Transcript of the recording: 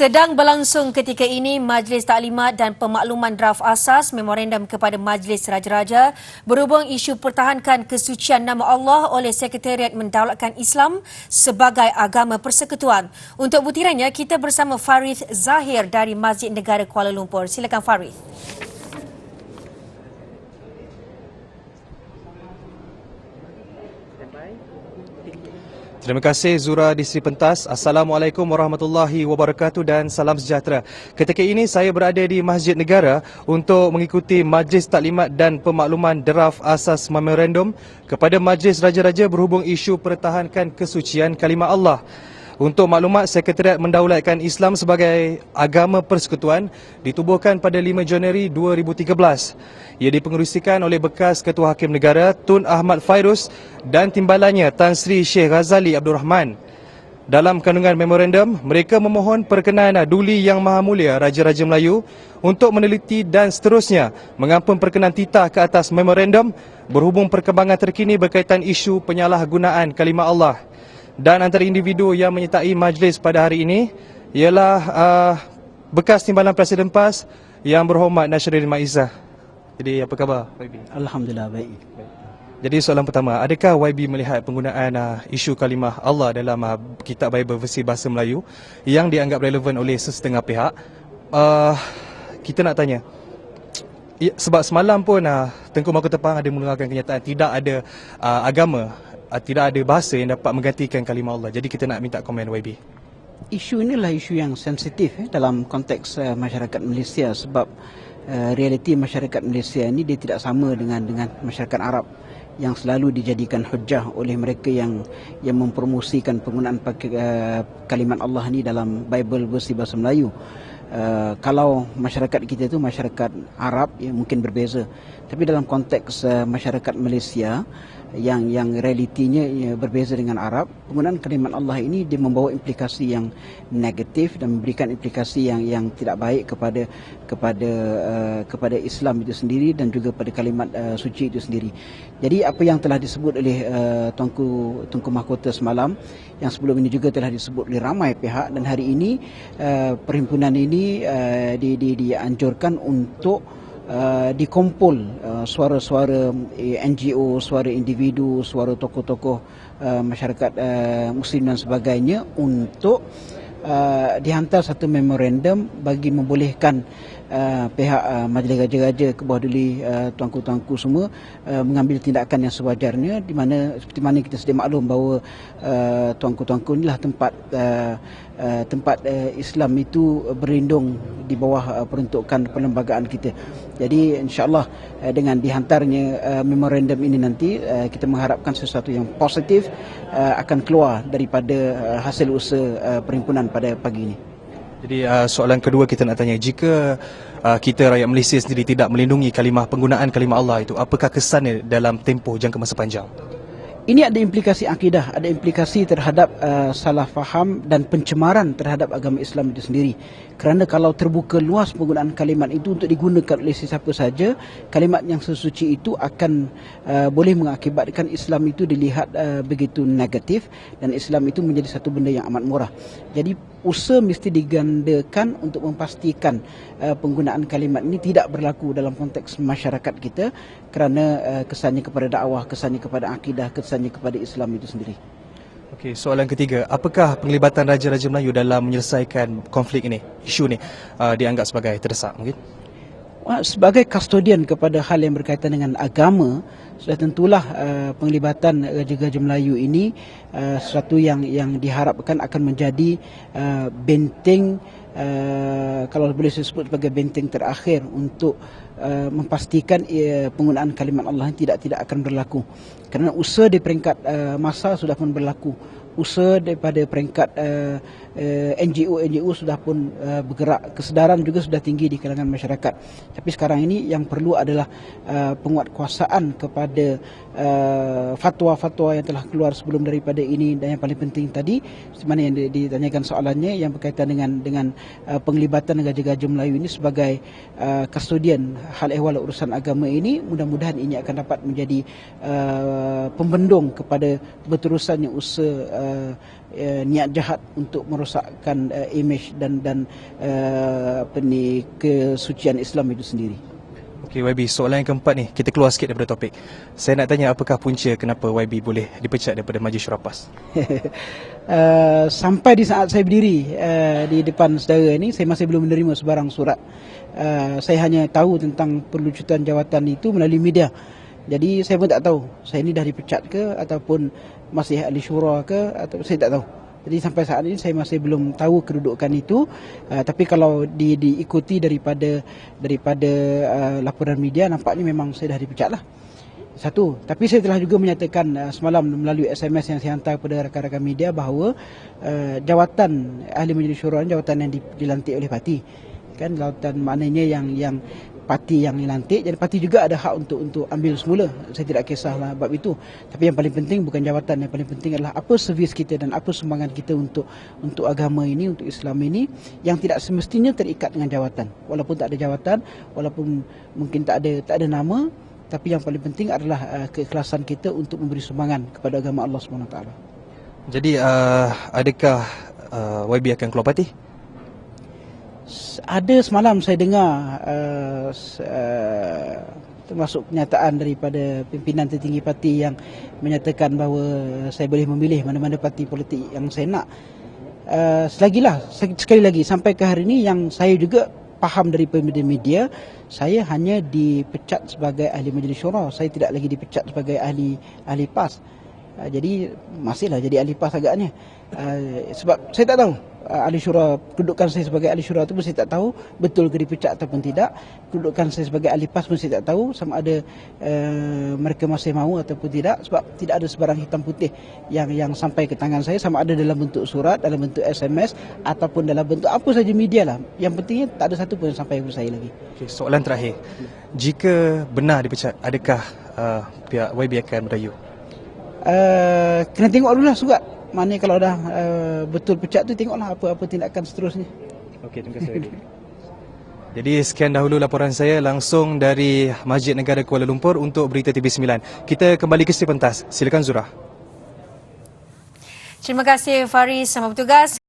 Sedang berlangsung ketika ini Majlis Taklimat dan Pemakluman Draft Asas Memorandum kepada Majlis Raja-Raja berhubung isu pertahankan kesucian nama Allah oleh Sekretariat Mendaulatkan Islam sebagai agama persekutuan. Untuk butirannya, kita bersama Farith Zahir dari Masjid Negara Kuala Lumpur. Silakan Farith. Terima kasih Zura di Sri Pentas. Assalamualaikum warahmatullahi wabarakatuh dan salam sejahtera. Ketika ini saya berada di Masjid Negara untuk mengikuti Majlis Taklimat dan Pemakluman Draft Asas Memorandum kepada Majlis Raja-Raja berhubung isu pertahankan kesucian kalimah Allah. Untuk maklumat, Sekretariat Mendaulatkan Islam sebagai agama persekutuan ditubuhkan pada 5 Januari 2013. Ia dipengerusikan oleh bekas Ketua Hakim Negara Tun Ahmad Fairuz dan timbalannya Tan Sri Sheikh Ghazali Abdul Rahman. Dalam kandungan memorandum, mereka memohon perkenan Duli Yang Maha Mulia Raja-Raja Melayu untuk meneliti dan seterusnya mengampun perkenan titah ke atas memorandum berhubung perkembangan terkini berkaitan isu penyalahgunaan kalimah Allah. Dan antara individu yang menyertai majlis pada hari ini ialah bekas timbalan Presiden PAS yang berhormat Nasruddin Maizah. Jadi apa khabar YB? Alhamdulillah baik. Jadi soalan pertama, adakah YB melihat penggunaan isu kalimah Allah dalam kitab Bible versi bahasa Melayu yang dianggap relevan oleh sesetengah pihak? Kita nak tanya, sebab semalam pun Tengku Mahkota Pahang ada mengeluarkan kenyataan tidak ada agama, tidak ada bahasa yang dapat menggantikan kalimah Allah. Jadi kita nak minta komen YB. Isu inilah isu yang sensitif dalam konteks masyarakat Malaysia sebab realiti masyarakat Malaysia ini dia tidak sama dengan masyarakat Arab yang selalu dijadikan hujah oleh mereka yang mempromosikan penggunaan kalimat Allah ini dalam Bible versi bahasa Melayu. Kalau masyarakat kita itu masyarakat Arab ya mungkin berbeza, tapi dalam konteks masyarakat Malaysia yang realitinya berbeza dengan Arab, penggunaan kalimat Allah ini dia membawa implikasi yang negatif dan memberikan implikasi yang tidak baik kepada Islam itu sendiri dan juga pada kalimat suci itu sendiri. Jadi apa yang telah disebut oleh Tunku Mahkota semalam, yang sebelum ini juga telah disebut oleh ramai pihak, dan hari ini perhimpunan ini dianjurkan untuk dikumpul suara-suara NGO, suara individu, suara tokoh-tokoh masyarakat Muslim dan sebagainya untuk dihantar satu memorandum bagi membolehkan pihak Majlis Raja-Raja ke bawah duli tuanku-tuanku semua mengambil tindakan yang sewajarnya, di mana seperti mana kita sedia maklum bahawa tuanku-tuanku inilah tempat Islam itu berlindung di bawah peruntukan perlembagaan kita. Jadi insya-Allah dengan dihantarnya memorandum ini nanti kita mengharapkan sesuatu yang positif akan keluar daripada hasil usaha perhimpunan pada pagi ini. Jadi soalan kedua kita nak tanya, jika kita rakyat Malaysia sendiri tidak melindungi penggunaan kalimah Allah itu, apakah kesannya dalam tempoh jangka masa panjang? Ini ada implikasi akidah, ada implikasi terhadap salah faham dan pencemaran terhadap agama Islam itu sendiri. Kerana kalau terbuka luas penggunaan kalimat itu untuk digunakan oleh sesiapa saja, kalimat yang sesuci itu akan boleh mengakibatkan Islam itu dilihat begitu negatif dan Islam itu menjadi satu benda yang amat murah. Jadi usaha mesti digandakan untuk memastikan penggunaan kalimat ini tidak berlaku dalam konteks masyarakat kita kerana kesannya kepada dakwah, kesannya kepada akidah, kesannya kepada Islam itu sendiri. Okey, soalan ketiga, apakah penglibatan Raja-Raja Melayu dalam menyelesaikan konflik ini, isu ini dianggap sebagai terdesak mungkin? Sebagai kustodian kepada hal yang berkaitan dengan agama, sudah tentulah penglibatan Raja-Raja Melayu ini sesuatu yang diharapkan akan menjadi benteng, kalau boleh disebut sebagai benteng terakhir untuk memastikan penggunaan kalimat Allah tidak akan berlaku. Kerana usaha di peringkat masa sudah pun berlaku, usaha daripada peringkat NGO sudah pun bergerak, kesedaran juga sudah tinggi di kalangan masyarakat. Tapi sekarang ini yang perlu adalah penguatkuasaan kepada fatwa-fatwa yang telah keluar sebelum daripada ini, dan yang paling penting tadi mana yang ditanyakan soalannya yang berkaitan dengan penglibatan Raja-Raja Melayu ini sebagai kustodian hal ehwal urusan agama ini. Mudah-mudahan ini akan dapat menjadi pembendung kepada berterusannya usaha niat jahat untuk merosakkan imej dan kesucian Islam itu sendiri. Okey YB, soalan yang keempat ni, kita keluar sikit daripada topik. Saya nak tanya apakah punca kenapa YB boleh dipecat daripada Majlis Syura PAS? Sampai di saat saya berdiri di depan saudara ini, saya masih belum menerima sebarang surat. Saya hanya tahu tentang perlucutan jawatan itu melalui media. Jadi saya pun tak tahu saya ini dah dipecat ke ataupun masih ahli syura ke, atau saya tak tahu. Jadi sampai saat ini saya masih belum tahu kedudukan itu. Tapi kalau diikuti daripada laporan media, nampaknya memang saya dah dipecat lah. Satu, tapi saya telah juga menyatakan semalam melalui SMS yang saya hantar kepada rakan-rakan media bahawa jawatan ahli majlis syura, jawatan yang dilantik oleh parti, kan, jawatan maknanya yang parti yang dilantik, jadi parti juga ada hak untuk ambil semula. Saya tidak kisahlah bab itu. Tapi yang paling penting bukan jawatan, yang paling penting adalah apa servis kita dan apa sumbangan kita untuk agama ini, untuk Islam ini, yang tidak semestinya terikat dengan jawatan. Walaupun tak ada jawatan, walaupun mungkin tak ada nama, tapi yang paling penting adalah keikhlasan kita untuk memberi sumbangan kepada agama Allah SWT. Jadi adakah YB akan keluar parti? Ada semalam saya dengar termasuk kenyataan daripada pimpinan tertinggi parti yang menyatakan bahawa saya boleh memilih mana-mana parti politik yang saya nak. Sekali lagi sampai ke hari ini yang saya juga faham daripada media, saya hanya dipecat sebagai ahli majlis syura. Saya tidak lagi dipecat sebagai ahli PAS. Jadi masihlah jadi ahli PAS agaknya. Sebab saya tak tahu ahli syura, kedudukan saya sebagai ahli syura itu pun saya tak tahu betul ke dipecat ataupun tidak. Kedudukan saya sebagai ahli PAS pun saya tak tahu sama ada mereka masih mahu ataupun tidak, sebab tidak ada sebarang hitam putih yang sampai ke tangan saya, sama ada dalam bentuk surat, dalam bentuk SMS ataupun dalam bentuk apa saja media lah. Yang pentingnya tak ada satu pun yang sampai kepada saya lagi. Okay, soalan terakhir, jika benar dipecat, adakah pihak YB akan merayu? Kena tengok dulu lah surat. Maknanya kalau dah betul pecat tu, tengoklah apa tindakan seterusnya. Okey, terima kasih. Jadi sekian dahulu laporan saya langsung dari Masjid Negara Kuala Lumpur untuk Berita TV9. Kita kembali ke Sri Pentas. Silakan Zura. Terima kasih Faris, selamat bertugas.